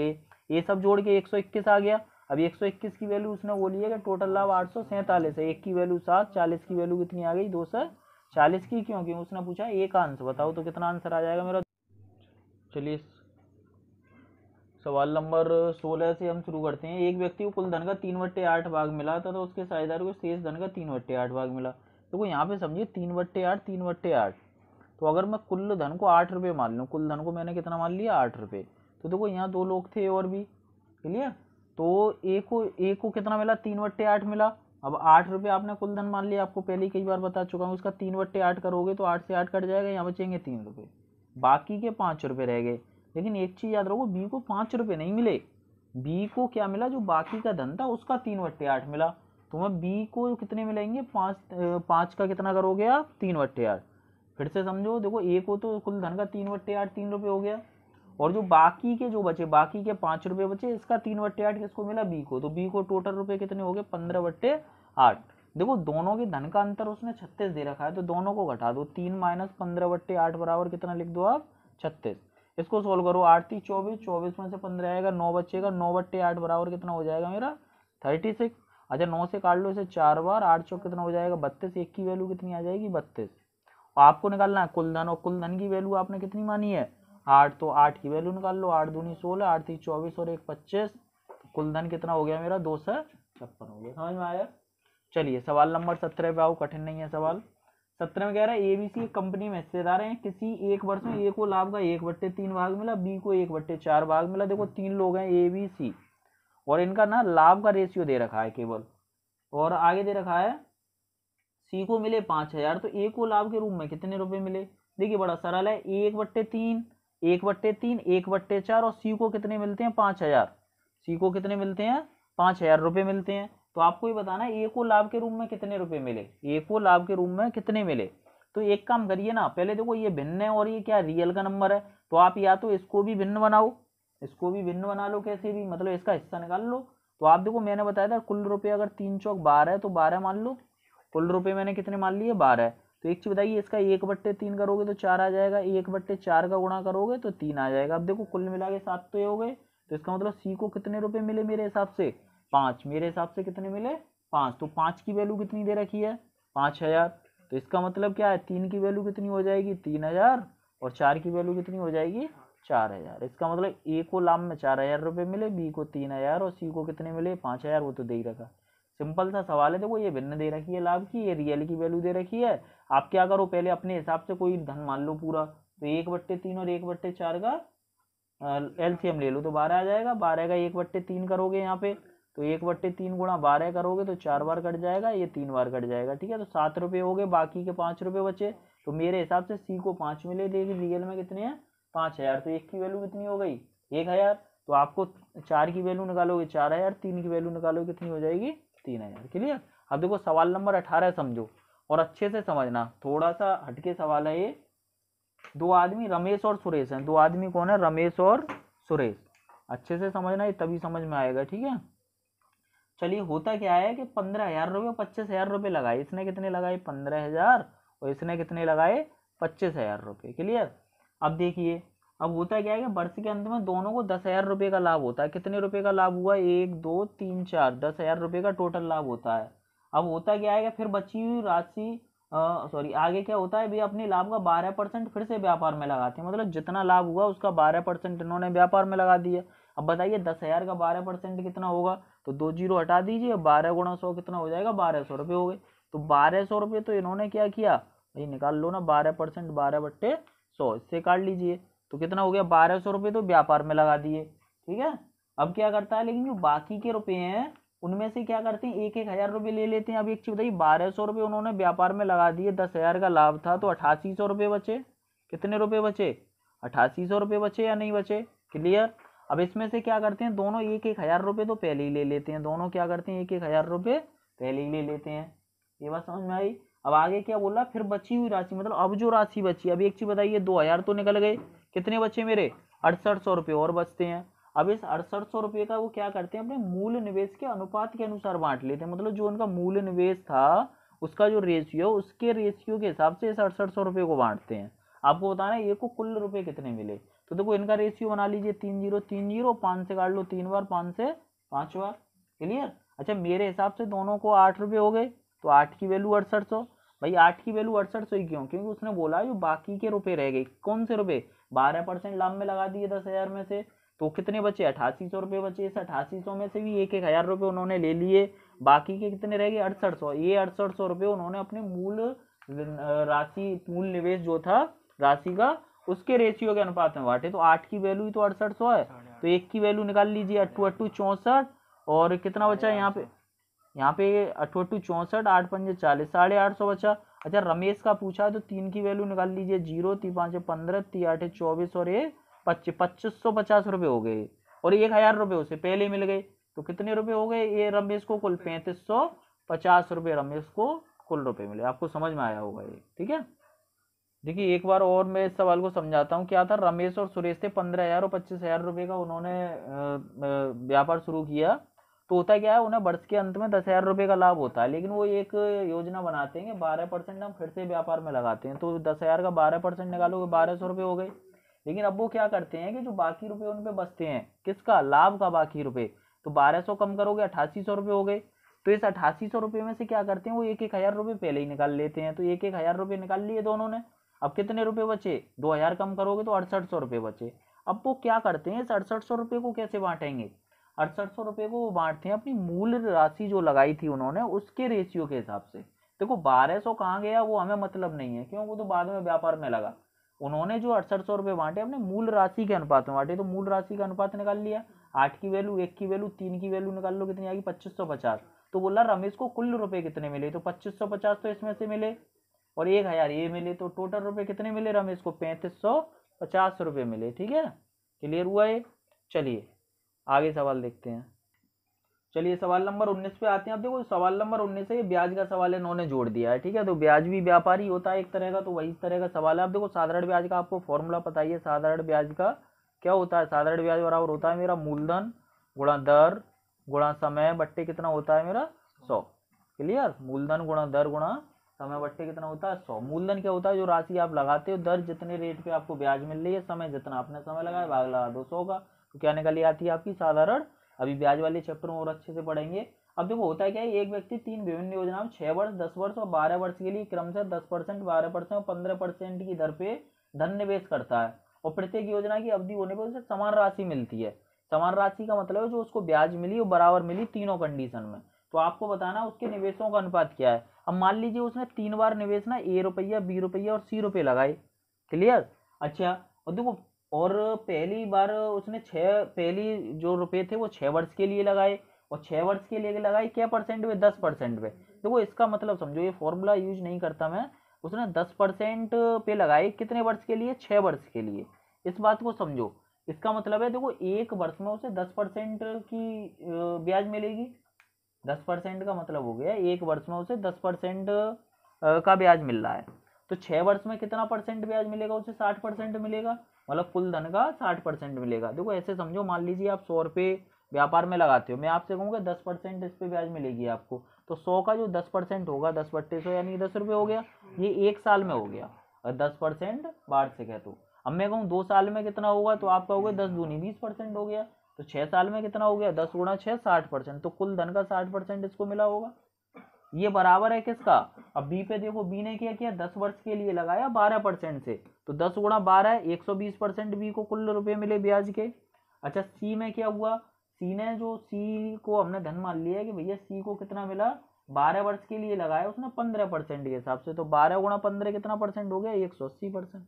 ये सब जोड़ के 121 आ गया। अब 121 की वैल्यू उसने वो लिया कि टोटल लाभ 847 है, 1 की वैल्यू 7, 40 की वैल्यू कितनी आ गई 240 की। क्योंकि उसने पूछा एक आंसर बताओ, तो कितना आंसर आ जाएगा मेरा। चलिए सवाल नंबर 16 से हम शुरू करते हैं। एक व्यक्ति को कुल धन का 3/8 भाग मिला था, तो उसके साझेदार को शेष धन का 3/8 भाग मिला। देखो यहाँ पे समझिए 3/8 3/8। तो अगर मैं कुल धन को 8 रुपये मान लूँ, कुल धन को मैंने कितना मान लिया 8 रुपये, तो देखो यहाँ 2 लोग थे और भी, क्लियर। तो एक को कितना मिला 3/8 मिला। अब 8 रुपये आपने कुल धन मान लिया, आपको पहले ही कई बार बता चुका हूँ। उसका 3/8 करोगे तो 8 से 8 कट जाएगा, यहाँ बचेंगे 3 रुपये, बाकी के 5 रुपये रह गए। लेकिन एक चीज याद रखो, बी को 5 रुपये नहीं मिले, बी को क्या मिला, जो बाकी का धन था उसका 3/8 मिला। तो मैं बी को कितने मिलेंगे 5 का कितना करोगे आप 3/8। फिर से समझो, देखो ए को तो कुल धन का 3/8 3 रुपये हो गया, और जो बाकी के जो बचे, बाकी के 5 रुपये बचे, इसका 3/8 किसको मिला बी को, तो बी को टोटल रुपये कितने हो गए 15/8। देखो दोनों के धन का अंतर उसने 36 दे रखा है, तो दोनों को घटा दो, 3 माइनस 15/8 बराबर कितना लिख दो आप 36। इसको सोल्व करो, 8 3 24, 24 में से 15 आएगा 9 बचेगा, 9/8 बराबर कितना हो जाएगा मेरा 36। अच्छा 9 से काट लो इसे 4 बार, 8 चौक कितना हो जाएगा 32, एक की वैल्यू कितनी आ जाएगी 32। आपको निकालना है कुल धन, और कुल धन की वैल्यू आपने कितनी मानी है 8, तो 8 की वैल्यू निकाल लो, 8 दूनी 16, 8 3 24 और 1 25। कुल धन कितना हो गया मेरा 256 हो गया। समझ में आया। चलिए सवाल नंबर 17 पे आओ, कठिन नहीं है सवाल। 17 में कह रहा है एबीसी एक कंपनी में हिस्सेदार हैं, किसी एक वर्ष में ए को लाभ का 1/3 भाग मिला, बी को 1/4 भाग मिला। देखो 3 लोग हैं ए बी सी, और इनका ना लाभ का रेशियो दे रखा है केवल, और आगे दे रखा है सी को मिले 5000, तो ए को लाभ के रूप में कितने रुपए मिले। देखिए बड़ा सरल है, 1/3 1/3 1/4, और सी को कितने मिलते हैं 5000, सी को कितने मिलते हैं 5000 रुपये मिलते हैं। तो आपको ये बताना है ए को लाभ के रूप में कितने रुपए मिले, ए को लाभ के रूप में कितने मिले। तो एक काम करिए ना, पहले देखो ये भिन्न है और ये क्या रियल का नंबर है, तो आप या तो इसको भी भिन्न बनाओ, इसको भी भिन्न बना लो, कैसे भी मतलब इसका हिस्सा निकाल लो। तो आप देखो मैंने बताया था कुल रुपये अगर 3 चौक 12 है तो 12 मान लो, कुल रुपये मैंने कितने मान लिए 12। तो एक चीज बताइए, इसका 1/3 करोगे तो 4 आ जाएगा, 1/4 का गुणा करोगे तो 3 आ जाएगा। अब देखो कुल मिला के 7 तो ये हो गए, तो इसका मतलब सी को कितने रुपए मिले मेरे हिसाब से 5, मेरे हिसाब से कितने मिले 5। तो 5 की वैल्यू कितनी दे रखी है 5000, तो इसका मतलब क्या है 3 की वैल्यू कितनी हो जाएगी 3000, और 4 की वैल्यू कितनी हो जाएगी 4000। इसका मतलब ए को लाभ में 4000 रुपये मिले, बी को 3000 और सी को कितने मिले 5000, वो तो दे ही रखा। सिंपल सा सवाल है। देखो ये भिन्न दे रखी है लाभ की, ये रियल की वैल्यू दे रखी है। आप क्या करो पहले अपने हिसाब से कोई धन मान लो पूरा, तो 1/3 और 1/4 का एलसीएम ले लो तो 12 आ जाएगा। 12 का 1/3 करोगे यहाँ पे, तो 1/3 गुणा 12 करोगे तो 4 बार कट जाएगा, ये 3 बार कट जाएगा, ठीक है। तो 7 रुपये हो गए, बाकी के 5 रुपये बचे। तो मेरे हिसाब से सी को 5 मिले, लेकिन रियल में कितने हैं 5000। तो एक की वैल्यू कितनी हो गई 1000। तो आपको 4 की वैल्यू निकालोगे 4000, 3 की वैल्यू निकालोगे कितनी हो जाएगी 3000। क्लियर। अब देखो सवाल नंबर 18 समझो और अच्छे से समझना, थोड़ा सा हटके सवाल है ये। दो आदमी रमेश और सुरेश हैं, दो आदमी कौन है रमेश और सुरेश। अच्छे से समझना, ये तभी समझ में आएगा, ठीक है। चलिए होता क्या है कि 15,000 रुपये 25,000 रुपये लगाए, इसने कितने लगाए 15,000 और इसने कितने लगाए 25,000 रुपये। क्लियर। अब देखिए अब होता क्या है कि वर्ष के अंत में दोनों को 10,000 रुपये का लाभ होता है। कितने रुपए का लाभ हुआ 1 2 3 4, 10,000 रुपये का टोटल लाभ होता है। अब होता क्या है कि फिर बची हुई राशि सॉरी, आगे क्या होता है, भी अपने लाभ का 12% फिर से व्यापार में लगाते हैं, मतलब जितना लाभ हुआ उसका 12% इन्होंने व्यापार में लगा दिया। अब बताइए 10,000 का 12% कितना होगा, तो 2 जीरो हटा दीजिए, 12 गुणा 100 कितना हो जाएगा, 1200 रुपये हो गए। तो 1200 रुपये तो इन्होंने क्या किया भाई, निकाल लो ना, 12%, 12/100, इससे काट लीजिए, तो कितना हो गया, 1200 रुपये तो व्यापार में लगा दिए। ठीक है, अब क्या करता है, लेकिन जो बाकी के रुपए हैं उनमें से क्या करते हैं, 1,000 रुपये ले लेते हैं। अब एक चीज बताइए, 1200 रुपये उन्होंने व्यापार में लगा दिए, 10,000 का लाभ था, तो 8800 रुपये बचे। कितने रुपए बचे, 8800 रुपये बचे या नहीं बचे, क्लियर। अब इसमें से क्या करते हैं, दोनों 1,000 रुपये तो पहले ही ले लेते हैं, दोनों क्या करते हैं, 1,000 रुपये पहले ही ले लेते हैं। ये बात समझ में आई। अब आगे क्या बोला, फिर बची हुई राशि, मतलब अब जो राशि बची, अब एक चीज बताइए, 2,000 तो निकल गए, कितने बचे मेरे, 6800 रुपये और बचते हैं। अब इस 6800 रुपये का वो क्या करते हैं, अपने मूल निवेश के अनुपात के अनुसार बांट लेते हैं, मतलब जो उनका मूल निवेश था उसका जो रेशियो, उसके रेशियो के हिसाब से इस 6800 रुपये को बांटते हैं। आपको बताना है ये को कुल रुपए कितने मिले, तो देखो इनका रेशियो बना लीजिए, 3 0 3 0, 5 से काट लो 3 बार, 5 से 5 बार, क्लियर। अच्छा, मेरे हिसाब से दोनों को 8 रुपये हो गए, तो 8 की वैल्यू 6800। भाई 8 की वैल्यू 6800 ही क्यों, क्योंकि उसने बोला जो बाकी के रुपए रह गए, कौन से रुपए, 12% लाभ में लगा दिए 10,000 में से, तो कितने बचे, 8800 रुपये बचे। इस 8800 में से भी 1,000 रुपये उन्होंने ले लिए, बाकी के कितने रह गए, 6800। ये 6800 रुपये उन्होंने अपने मूल राशि, मूल निवेश जो था राशि का, उसके रेशियो के अनुपात में बांटे। तो 8 की वैल्यू ही तो 6800 है, तो 1 की वैल्यू निकाल लीजिए, 8 8 64, और कितना बचा यहाँ पे, यहाँ पे 8 8 64, 8 5 40, 850 बचा। अच्छा, रमेश का पूछा है तो 3 की वैल्यू निकाल लीजिए, 0 3 5 15 3 8 24 और ये 2550 रुपये हो गए, और 1,000 रुपये उसे पहले मिल गए, तो कितने रुपए हो गए, ये रमेश को कुल 3550 रुपये रमेश को कुल रुपए मिले। आपको समझ में आया होगा ये, ठीक है। देखिए एक बार और मैं इस सवाल को समझाता हूँ। क्या था, रमेश और सुरेश थे, 15,000 और 25,000 रुपये का उन्होंने व्यापार शुरू किया। तो होता क्या है, उन्हें वर्ष के अंत में 10,000 रुपये का लाभ होता है, लेकिन वो एक योजना बनाते हैं कि 12% हम फिर से व्यापार में लगाते हैं, तो 10,000 का 12% निकालोगे 1200 रुपये हो गए। लेकिन अब वो क्या करते हैं कि जो बाकी रुपए उन पे बचते हैं, किसका, लाभ का बाकी रुपए, तो 1200 कम करोगे 8800 रुपये हो गए। तो इस 8800 रुपये में से क्या करते हैं, वो 1,000 रुपये पहले ही निकाल लेते हैं, तो 1,000 रुपये निकाल लिए दोनों ने। अब कितने रुपए बचे, 2,000 कम करोगे तो 6800 रुपये बचे। अब वो क्या करते हैं, इस 6800 रुपये को कैसे बांटेंगे, 6800 रुपये को वो बांटते हैं अपनी मूल राशि जो लगाई थी उन्होंने, उसके रेशियो के हिसाब से। देखो 1200 कहाँ गया वो हमें मतलब नहीं है, क्यों, वो तो बाद में व्यापार में लगा। उन्होंने जो 6800 रुपये बांटे अपने मूल राशि के अनुपात में बांटे, तो मूल राशि का अनुपात निकाल लिया, 8 की वैल्यू, 1 की वैल्यू, 3 की वैल्यू निकाल लो, कितनी आएगी, 2550। तो बोला रमेश को कुल रुपए कितने मिले, तो 2550 तो इसमें से मिले, और 1,000 ये मिले, तो टोटल रुपए कितने मिले रमेश को, 3550 रुपये मिले। ठीक है, क्लियर हुआ ये। चलिए आगे सवाल देखते हैं। चलिए सवाल नंबर 19 पे आते हैं। अब देखो सवाल नंबर 19 है, ये ब्याज का सवाल है, इन्होंने जोड़ दिया है, ठीक है। तो ब्याज भी व्यापारी होता है एक तरह का, तो वही तरह का सवाल है। अब देखो साधारण ब्याज का आपको फॉर्मूला पता ही है, साधारण ब्याज का क्या होता है, साधारण ब्याज बराबर होता है मेरा मूलधन गुणा दर गुणा समय बट्टे कितना होता है मेरा 100। क्लियर, मूलधन गुणा दर गुणा समय बट्टे कितना होता है 100। मूलधन क्या होता है, जो राशि आप लगाते हो, दर जितने रेट पे आपको ब्याज मिल रही है, समय जितना आपने समय लगाया भाग लगा दो 100 का, तो क्या निकली आती है आपकी साधारण। अभी ब्याज वाले चैप्टर में और अच्छे से पढ़ेंगे। अब देखो होता है क्या है, एक व्यक्ति 3 विभिन्न योजनाओं 6 वर्ष 10 वर्ष और 12 वर्ष के लिए क्रमशः 10%, 12% और 15% की दर पे धन निवेश करता है, और प्रत्येक योजना की अवधि होने पर उसे समान राशि मिलती है। समान राशि का मतलब है जो उसको ब्याज मिली वो बराबर मिली तीनों कंडीशन में। तो आपको बताना उसके निवेशों का अनुपात क्या है। अब मान लीजिए उसने 3 बार निवेश ना ए रुपया, बी रुपया और सी रुपये लगाए। क्लियर, अच्छा, और देखो और पहली बार उसने पहली जो रुपए थे वो 6 वर्ष के लिए लगाए, और 6 वर्ष के लिए लगाए क्या परसेंट पे, 10% पे। देखो इसका मतलब समझो, ये फॉर्मूला यूज नहीं करता मैं, उसने 10% पे लगाए कितने वर्ष के लिए, 6 वर्ष के लिए। इस बात को समझो, इसका मतलब है देखो एक वर्ष में उसे 10% की ब्याज मिलेगी। 10% का मतलब हो गया एक वर्ष में उसे 10% का ब्याज मिल रहा है, तो 6 वर्ष में कितना परसेंट ब्याज मिलेगा उसे, 60% मिलेगा, मतलब कुल धन का 60% मिलेगा। देखो ऐसे समझो, मान लीजिए आप 100 रुपये व्यापार में लगाते हो, मैं आपसे कहूँगा 10% इस पे ब्याज मिलेगी आपको, तो 100 का जो 10% होगा 10/100 यानी 10 रुपये हो गया, ये 1 साल में हो गया। और 10% वार्षिक है, तो अब मैं कहूँ 2 साल में कितना होगा, तो आप कहोगे 10 दूनी 20% हो गया, तो 6 साल में कितना हो गया, 10 गुणा 6 60%, तो कुल धन का 60% इसको मिला होगा। ये बराबर है किसका, अब बी पे देखो, बी ने क्या किया 10 वर्ष के लिए लगाया 12% से, तो 10 गुणा 12 120% बी को कुल रुपए मिले ब्याज के। अच्छा सी में क्या हुआ, सी ने जो सी को हमने धन मान लिया है कि भैया सी को कितना मिला, 12 वर्ष के लिए लगाया उसने 15% के हिसाब से, तो 12 गुणा 15 कितना परसेंट हो गया 180%।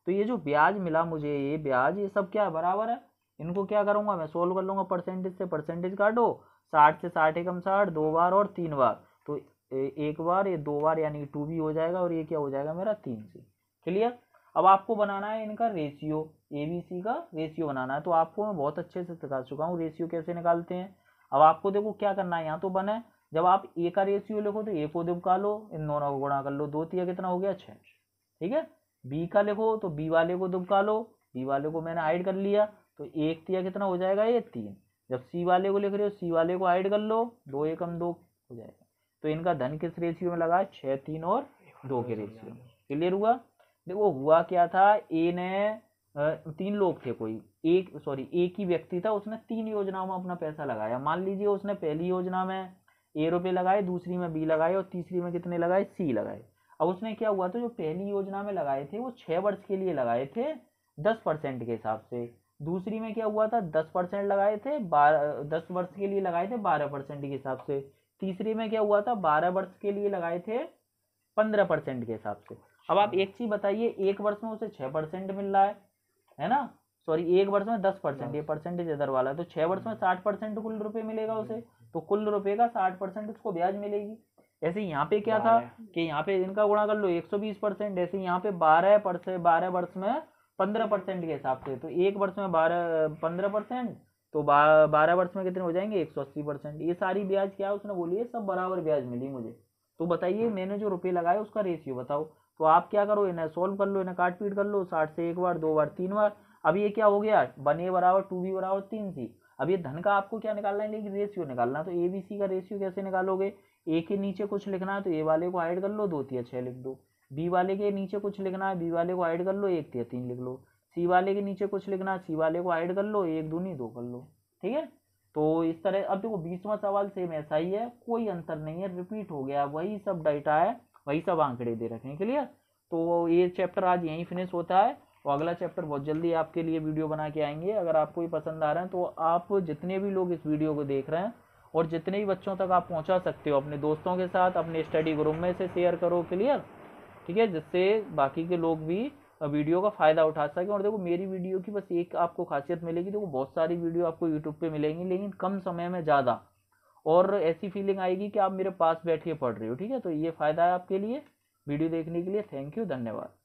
तो ये जो ब्याज मिला मुझे, ये ब्याज ये सब क्या बराबर है, इनको क्या करूंगा मैं सोल्व कर लूंगा, परसेंटेज से परसेंटेज काटो, 60 से 60 एकम 60, 2 बार और 3 बार, तो एक बार ये 2 बार यानी 2 भी हो जाएगा, और ये क्या हो जाएगा मेरा 3C। क्लियर। अब आपको बनाना है इनका रेशियो, ABC का रेशियो बनाना है, तो आपको मैं बहुत अच्छे से सिखा चुका हूँ रेशियो कैसे निकालते हैं। अब आपको देखो क्या करना है, यहाँ तो बने, जब आप ए का रेशियो लिखो तो ए को दुबका लो, इन दोनों को गुणा कर लो, 2 तिया कितना हो गया 6, ठीक है। बी का लिखो तो बी वाले को दुबका लो, बी वाले को मैंने हाइड कर लिया, तो 1 तिया कितना हो जाएगा ये 3। जब सी वाले को लिख रहे हो सी वाले को हाइड कर लो, 2 एकम 2 हो जाएगा। तो इनका धन किस रेशियो में लगा है, 6, 3 और 2 के रेशियो में। क्लियर हुआ। देखो हुआ क्या था, ए ने 3 लोग थे, कोई एक ही व्यक्ति था, उसने 3 योजनाओं में अपना पैसा लगाया। मान लीजिए उसने पहली योजना में ए रुपए लगाए, दूसरी में बी लगाए, और तीसरी में कितने लगाए, सी लगाए। अब उसने क्या हुआ, तो जो पहली योजना में लगाए थे वो 6 वर्ष के लिए लगाए थे 10% के हिसाब से, दूसरी में क्या हुआ था 10% लगाए थे, 10 वर्ष के लिए लगाए थे 12% के हिसाब से, तीसरी में क्या हुआ था 12 वर्ष के लिए लगाए थे 15% के हिसाब से। अब आप एक चीज बताइए, एक वर्ष में उसे 6% मिल रहा है ना, सॉरी एक वर्ष में 10%, ये परसेंटेज इधर वाला है, तो 6 वर्ष में 60% कुल रुपए मिलेगा उसे, तो कुल रुपए का 60% उसको ब्याज मिलेगी। ऐसे यहाँ पे क्या था कि यहाँ पे इनका गुणा कर लो 120%, ऐसे यहाँ पे 12 वर्ष में 15% के हिसाब से, तो एक वर्ष में 15%, तो 12 वर्ष में कितने हो जाएंगे 180%। ये सारी ब्याज क्या है उसने बोली है, सब बराबर ब्याज मिली मुझे। तो बताइए मैंने जो रुपये लगाए उसका रेशियो बताओ। तो आप क्या करो, इन्हें सोल्व कर लो, इन्हें काट पीट कर लो, 60 से एक बार, 2 बार, 3 बार। अब ये क्या हो गया, 1A बराबर 2B बराबर 3C। अब ये धन का आपको क्या निकालना है, लेकिन रेशियो निकालना। तो ABC का रेशियो कैसे निकालोगे, ए के नीचे कुछ लिखना है तो ए वाले को हाइड कर लो, 2 तिया 6 लिख दो। बी वाले के नीचे कुछ लिखना है, बी वाले को हाइड कर लो, 1 तिया 3 लिख लो। सी वाले के नीचे कुछ लिखना है, सी वाले को हाइड कर लो, 1 दूनी 2 कर लो। ठीक है, तो इस तरह। अब देखो 20वां सवाल सेम ऐसा ही है, कोई अंतर नहीं है, रिपीट हो गया, वही सब डाटा है, वही सब आंकड़े दे रखे हैं। क्लियर। तो ये चैप्टर आज यहीं फिनिश होता है, और अगला चैप्टर बहुत जल्दी आपके लिए वीडियो बना के आएंगे। अगर आपको ये पसंद आ रहा है तो आप जितने भी लोग इस वीडियो को देख रहे हैं और जितने भी बच्चों तक आप पहुंचा सकते हो, अपने दोस्तों के साथ, अपने स्टडी ग्रुप में से शेयर करो। क्लियर, ठीक है, जिससे बाकी के लोग भी वीडियो का फायदा उठा सकें। और देखो मेरी वीडियो की बस एक आपको खासियत मिलेगी, देखो बहुत सारी वीडियो आपको यूट्यूब पे मिलेंगी, लेकिन कम समय में ज़्यादा, और ऐसी फीलिंग आएगी कि आप मेरे पास बैठ के पढ़ रहे हो। ठीक है, तो ये फायदा है आपके लिए। वीडियो देखने के लिए थैंक यू, धन्यवाद।